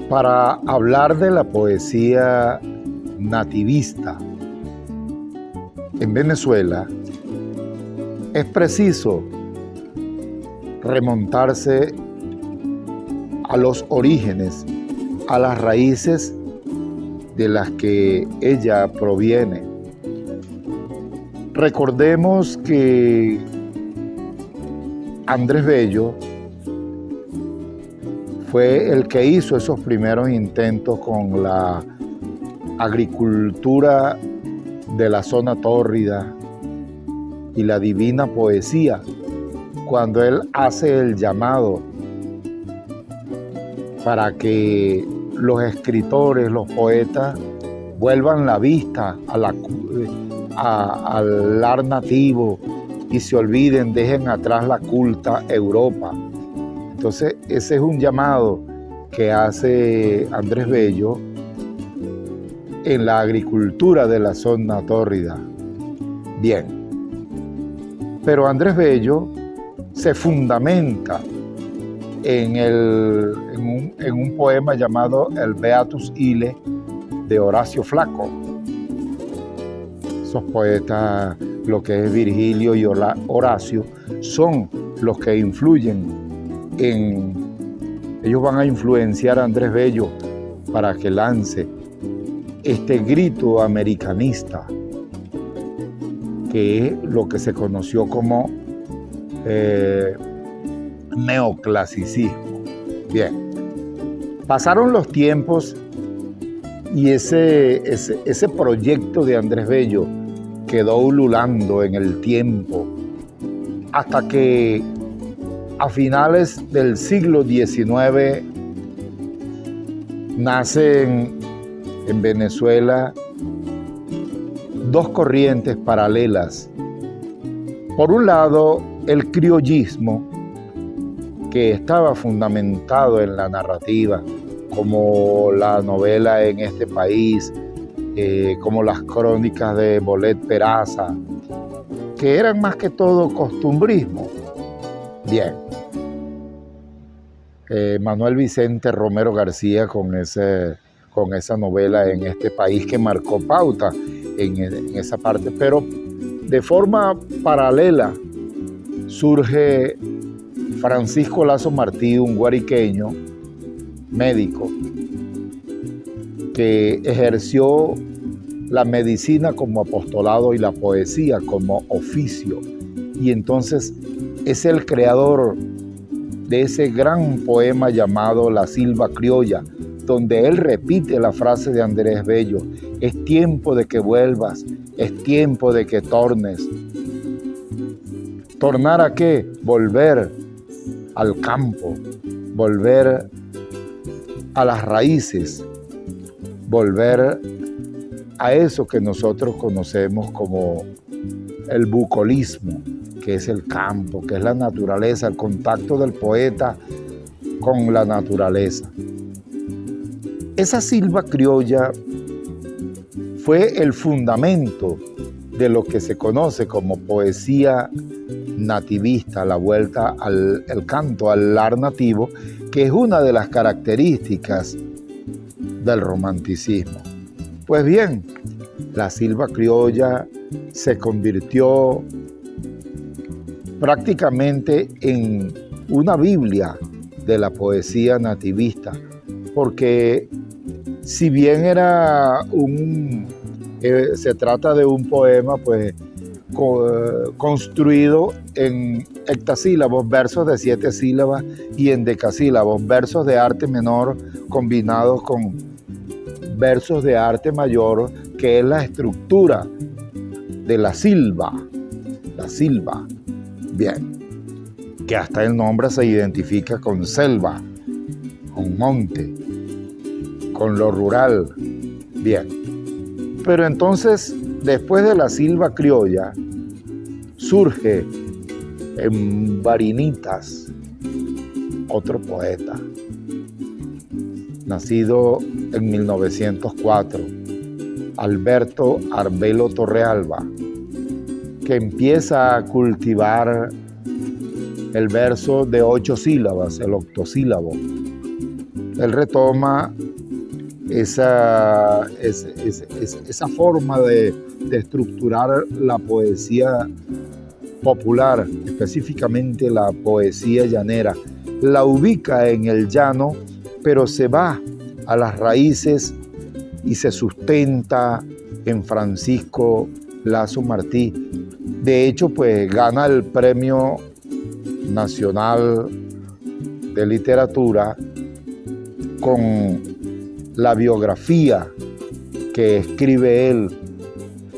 Para hablar de la poesía nativista en Venezuela, es preciso remontarse a los orígenes, a las raíces de las que ella proviene. Recordemos que Andrés Bello fue el que hizo esos primeros intentos con la agricultura de la zona tórrida y la divina poesía, cuando él hace el llamado para que los escritores, los poetas, vuelvan la vista al lar nativo y se olviden, dejen atrás la culta Europa. Entonces, ese es un llamado que hace Andrés Bello en la agricultura de la zona tórrida. Bien, pero Andrés Bello se fundamenta en un poema llamado el Beatus Ille de Horacio Flacco. Esos poetas, lo que es Virgilio y Horacio, son los que influyen ellos van a influenciar a Andrés Bello para que lance este grito americanista, que es lo que se conoció como neoclasicismo. Bien, pasaron los tiempos y ese proyecto de Andrés Bello quedó ululando en el tiempo hasta que a finales del siglo XIX nacen en Venezuela dos corrientes paralelas. Por un lado, el criollismo, que estaba fundamentado en la narrativa, como la novela En este país, como las crónicas de Bolet Peraza, que eran más que todo costumbrismo. Bien. Manuel Vicente Romero García con esa novela En este país, que marcó pauta en esa parte, pero de forma paralela surge Francisco Lazo Martí, un guariqueño médico que ejerció la medicina como apostolado y la poesía como oficio, y entonces es el creador de ese gran poema llamado La Silva Criolla, donde él repite la frase de Andrés Bello: es tiempo de que vuelvas, es tiempo de que tornes. ¿Tornar a qué? Volver al campo, volver a las raíces, volver a eso que nosotros conocemos como el bucolismo, que es el campo, que es la naturaleza, el contacto del poeta con la naturaleza. Esa silva criolla fue el fundamento de lo que se conoce como poesía nativista, la vuelta al canto, al lar nativo, que es una de las características del romanticismo. Pues bien, la silva criolla se convirtió prácticamente en una Biblia de la poesía nativista, porque si bien se trata de un poema pues construido en hectasílabos, versos de 7 sílabas, y en decasílabos, versos de arte menor combinados con versos de arte mayor, que es la estructura de la silva. Bien, que hasta el nombre se identifica con selva, con monte, con lo rural. Bien, pero entonces, después de la silva criolla, surge en Barinitas otro poeta, nacido en 1904, Alberto Arbelo Torrealba, que empieza a cultivar el verso de 8 sílabas, el octosílabo, Él retoma esa forma de estructurar la poesía popular, específicamente la poesía llanera. La ubica en el llano, pero se va a las raíces y se sustenta en Francisco Lazo Martí. De hecho, pues gana el Premio Nacional de Literatura con la biografía que escribe él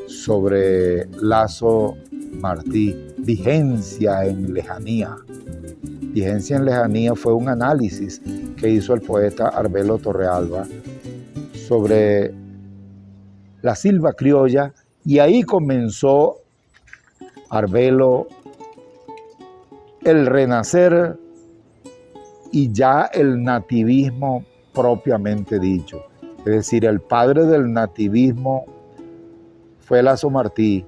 sobre Lazo Martí, Vigencia en Lejanía. Vigencia en Lejanía fue un análisis que hizo el poeta Arbelo Torrealba sobre la silva criolla, y ahí comenzó Arbelo el renacer y ya el nativismo propiamente dicho. Es decir, el padre del nativismo fue Lazo Martí,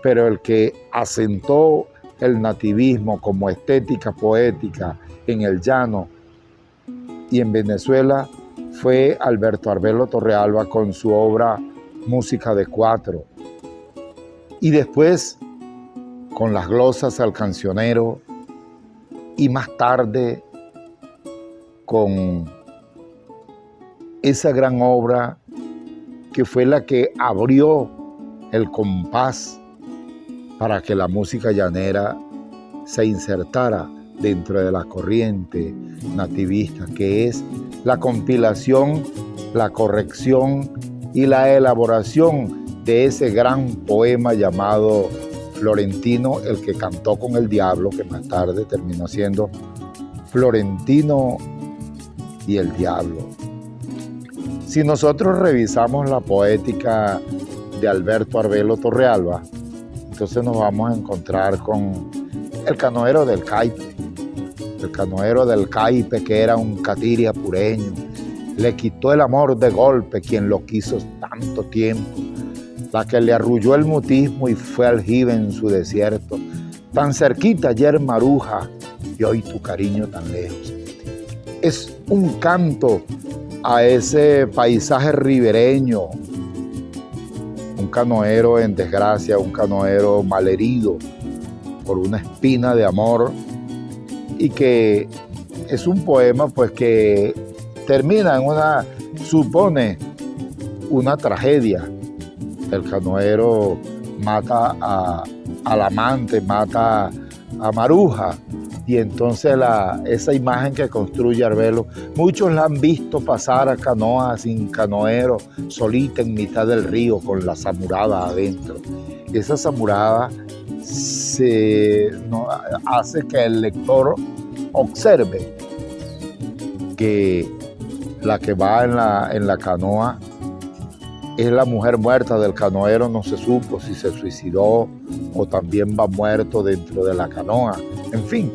pero el que asentó el nativismo como estética poética en el llano y en Venezuela fue Alberto Arbelo Torrealba con su obra Música de Cuatro. Y después con las glosas al cancionero, y más tarde con esa gran obra que fue la que abrió el compás para que la música llanera se insertara dentro de la corriente nativista, que es la compilación, la corrección y la elaboración de ese gran poema llamado Florentino, el que cantó con el diablo, que más tarde terminó siendo Florentino y el diablo. Si nosotros revisamos la poética de Alberto Arbelo Torrealba, entonces nos vamos a encontrar con el canoero del Caipe. El canoero del Caipe, que era un catiri apureño, le quitó el amor de golpe quien lo quiso tanto tiempo, la que le arrulló el mutismo y fue aljibe en su desierto, tan cerquita ayer Maruja y hoy tu cariño tan lejos. Es un canto a ese paisaje ribereño, un canoero en desgracia, un canoero malherido por una espina de amor, y que es un poema pues que termina en supone una tragedia. El canoero mata al amante, mata a Maruja, y entonces esa imagen que construye Arbelo, muchos la han visto pasar a canoa sin canoero, solita en mitad del río con la zamurada adentro. Esa zamurada hace que el lector observe que la que va en la canoa es la mujer muerta del canoero. No se supo si se suicidó o también va muerto dentro de la canoa. En fin,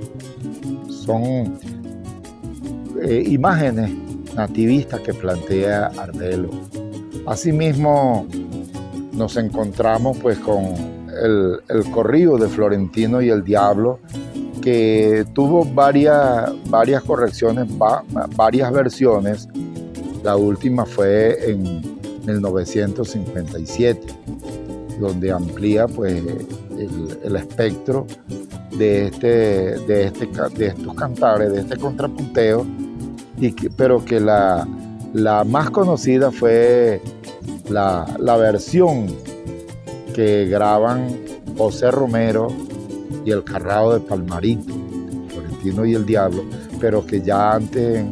son imágenes nativistas que plantea Arbelo. Asimismo, nos encontramos pues con el corrido de Florentino y el diablo, que tuvo varias correcciones, varias versiones. La última fue en 1957, donde amplía pues el espectro de estos cantares, de este contrapunteo, pero que la más conocida fue la versión que graban José Romero y el Carrao de Palmarito, Florentino y el Diablo, pero que ya antes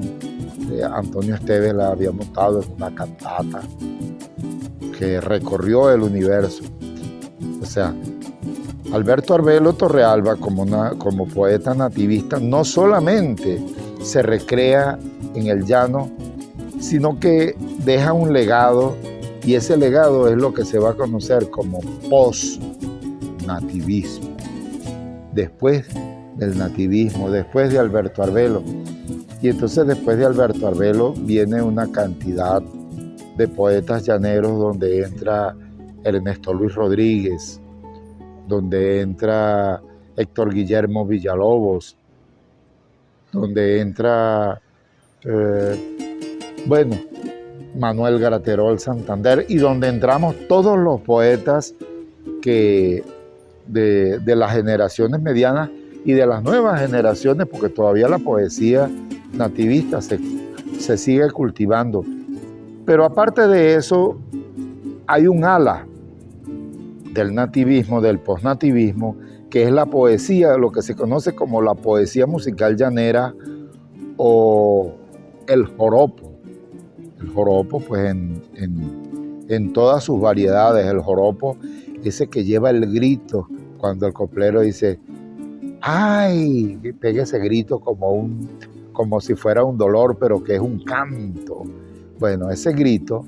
Antonio Esteves la había montado en una cantata que recorrió el universo. O sea, Alberto Arbelo Torrealba, como poeta nativista, no solamente se recrea en el llano, sino que deja un legado, y ese legado es lo que se va a conocer como post-nativismo. Después del nativismo, después de Alberto Arbelo. Y entonces después de Alberto Arbelo viene una cantidad de poetas llaneros, donde entra Ernesto Luis Rodríguez, donde entra Héctor Guillermo Villalobos, donde entra Bueno, Manuel Graterol Santander, y donde entramos todos los poetas que de las generaciones medianas y de las nuevas generaciones, porque todavía la poesía nativista se sigue cultivando. Pero aparte de eso, hay un ala del nativismo, del posnativismo, que es la poesía, lo que se conoce como la poesía musical llanera o el joropo. El joropo, pues en todas sus variedades, el joropo, ese que lleva el grito cuando el coplero dice ¡ay! Pega ese grito como si fuera un dolor, pero que es un canto. Bueno, ese grito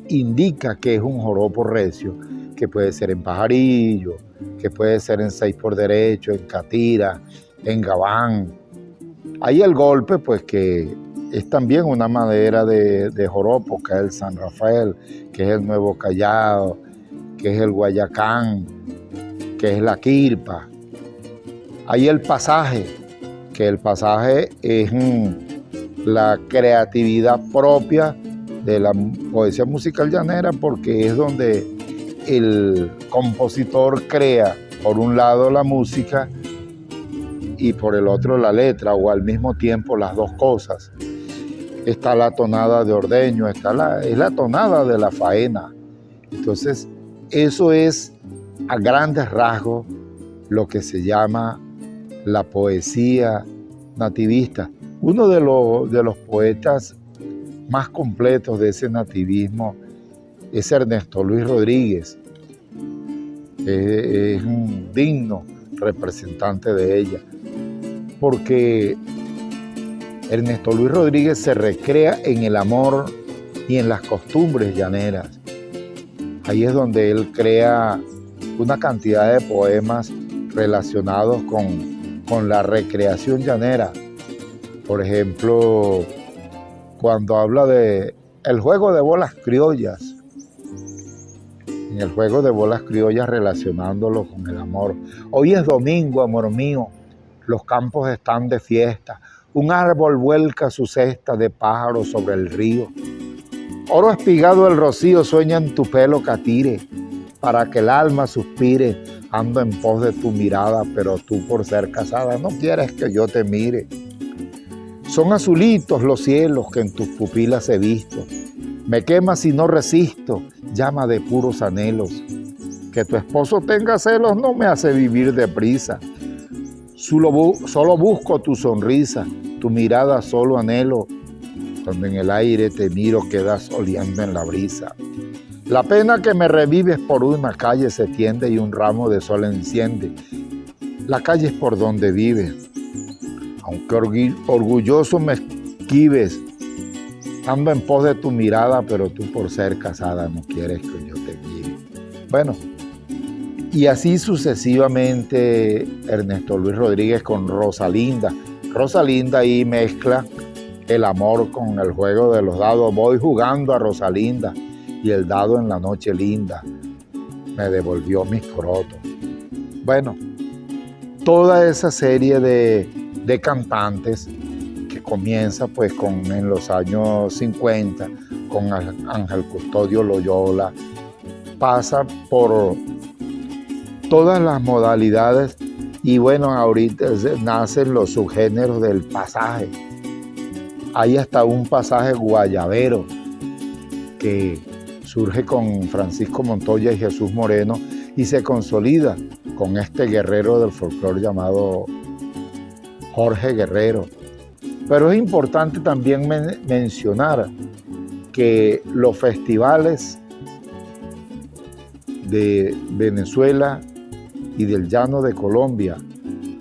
indica que es un joropo recio, que puede ser en pajarillo, que puede ser en 6 por derecho, en catira, en gabán. Ahí el golpe, pues que es también una madera de joropo, que es el San Rafael, que es el Nuevo Callao, que es el Guayacán, que es la quirpa. Hay el pasaje, que el pasaje es la creatividad propia de la poesía musical llanera, porque es donde el compositor crea, por un lado la música y por el otro la letra, o al mismo tiempo las dos cosas. Está la tonada de ordeño, es la tonada de la faena. Entonces, eso es a grandes rasgos lo que se llama la poesía nativista. Uno de los poetas más completos de ese nativismo es Ernesto Luis Rodríguez. Es un digno representante de ella, porque Ernesto Luis Rodríguez se recrea en el amor y en las costumbres llaneras. Ahí es donde él crea una cantidad de poemas relacionados con la recreación llanera. Por ejemplo, cuando habla de el juego de bolas criollas, en el juego de bolas criollas relacionándolo con el amor. Hoy es domingo, amor mío, los campos están de fiesta, un árbol vuelca su cesta de pájaros sobre el río. Oro espigado el rocío sueña en tu pelo catire, para que el alma suspire, ando en pos de tu mirada, pero tú por ser casada no quieres que yo te mire. Son azulitos los cielos que en tus pupilas he visto, me quemas y no resisto, llama de puros anhelos. Que tu esposo tenga celos no me hace vivir deprisa, solo busco tu sonrisa, tu mirada solo anhelo, cuando en el aire te miro quedas oleando en la brisa. La pena que me revives por una calle se tiende y un ramo de sol enciende. La calle es por donde vives, aunque orgulloso me esquives, ando en pos de tu mirada, pero tú por ser casada no quieres que yo te mire. Bueno, y así sucesivamente Ernesto Luis Rodríguez con Rosalinda. Rosalinda ahí mezcla el amor con el juego de los dados. Voy jugando a Rosalinda y el dado en la noche linda me devolvió mis corotos. Bueno, toda esa serie de cantantes que comienza pues en los años 50 con Ángel Custodio Loyola, pasa por todas las modalidades y bueno, ahorita nacen los subgéneros del pasaje. Hay hasta un pasaje guayabero que surge con Francisco Montoya y Jesús Moreno y se consolida con este guerrero del folclore llamado Jorge Guerrero. Pero es importante también mencionar que los festivales de Venezuela y del llano de Colombia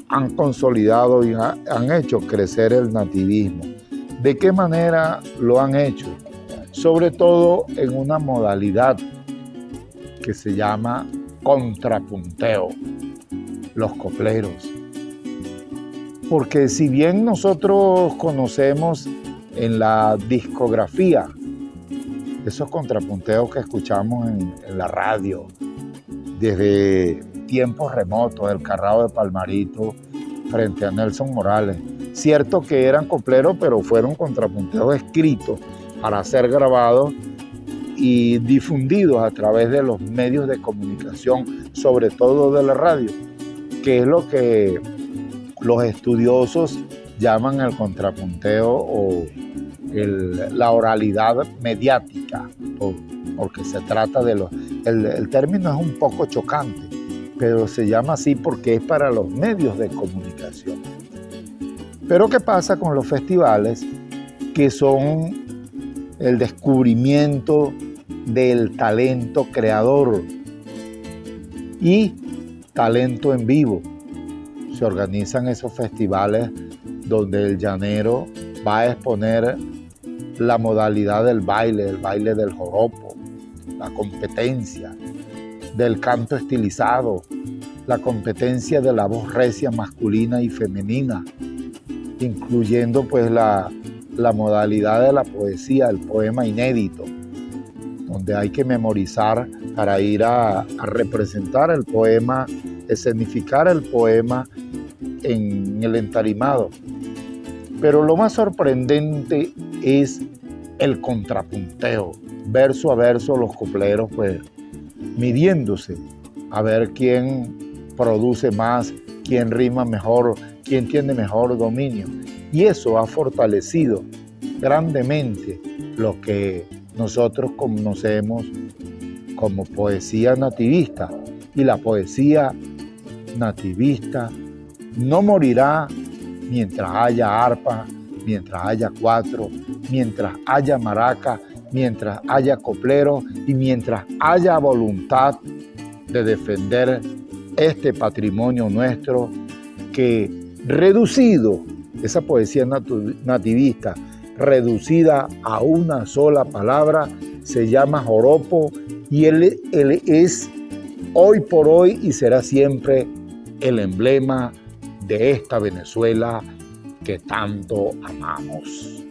han consolidado y han hecho crecer el nativismo. ¿De qué manera lo han hecho? Sobre todo en una modalidad que se llama contrapunteo, los copleros. Porque si bien nosotros conocemos en la discografía esos contrapunteos que escuchamos en la radio desde tiempos remotos, el Carrao de Palmarito frente a Nelson Morales, cierto que eran copleros, pero fueron contrapunteos escritos para ser grabados y difundidos a través de los medios de comunicación, sobre todo de la radio, que es lo que los estudiosos llaman el contrapunteo o la oralidad mediática, porque se trata de el término es un poco chocante, pero se llama así porque es para los medios de comunicación. Pero ¿qué pasa con los festivales? Que son el descubrimiento del talento creador y talento en vivo. Se organizan esos festivales donde el llanero va a exponer la modalidad del baile, el baile del joropo, la competencia del canto estilizado, la competencia de la voz recia masculina y femenina, incluyendo pues la modalidad de la poesía, el poema inédito, donde hay que memorizar para ir a representar el poema, escenificar el poema en el entarimado. Pero lo más sorprendente es el contrapunteo, verso a verso los copleros pues midiéndose a ver quién produce más, quién rima mejor, quién tiene mejor dominio. Y eso ha fortalecido grandemente lo que nosotros conocemos como poesía nativista. Y la poesía nativista no morirá mientras haya arpa, mientras haya cuatro, mientras haya maraca, mientras haya coplero y mientras haya voluntad de defender este patrimonio nuestro que reducido, esa poesía nativista, reducida a una sola palabra, se llama joropo y él es hoy por hoy y será siempre el emblema de esta Venezuela que tanto amamos.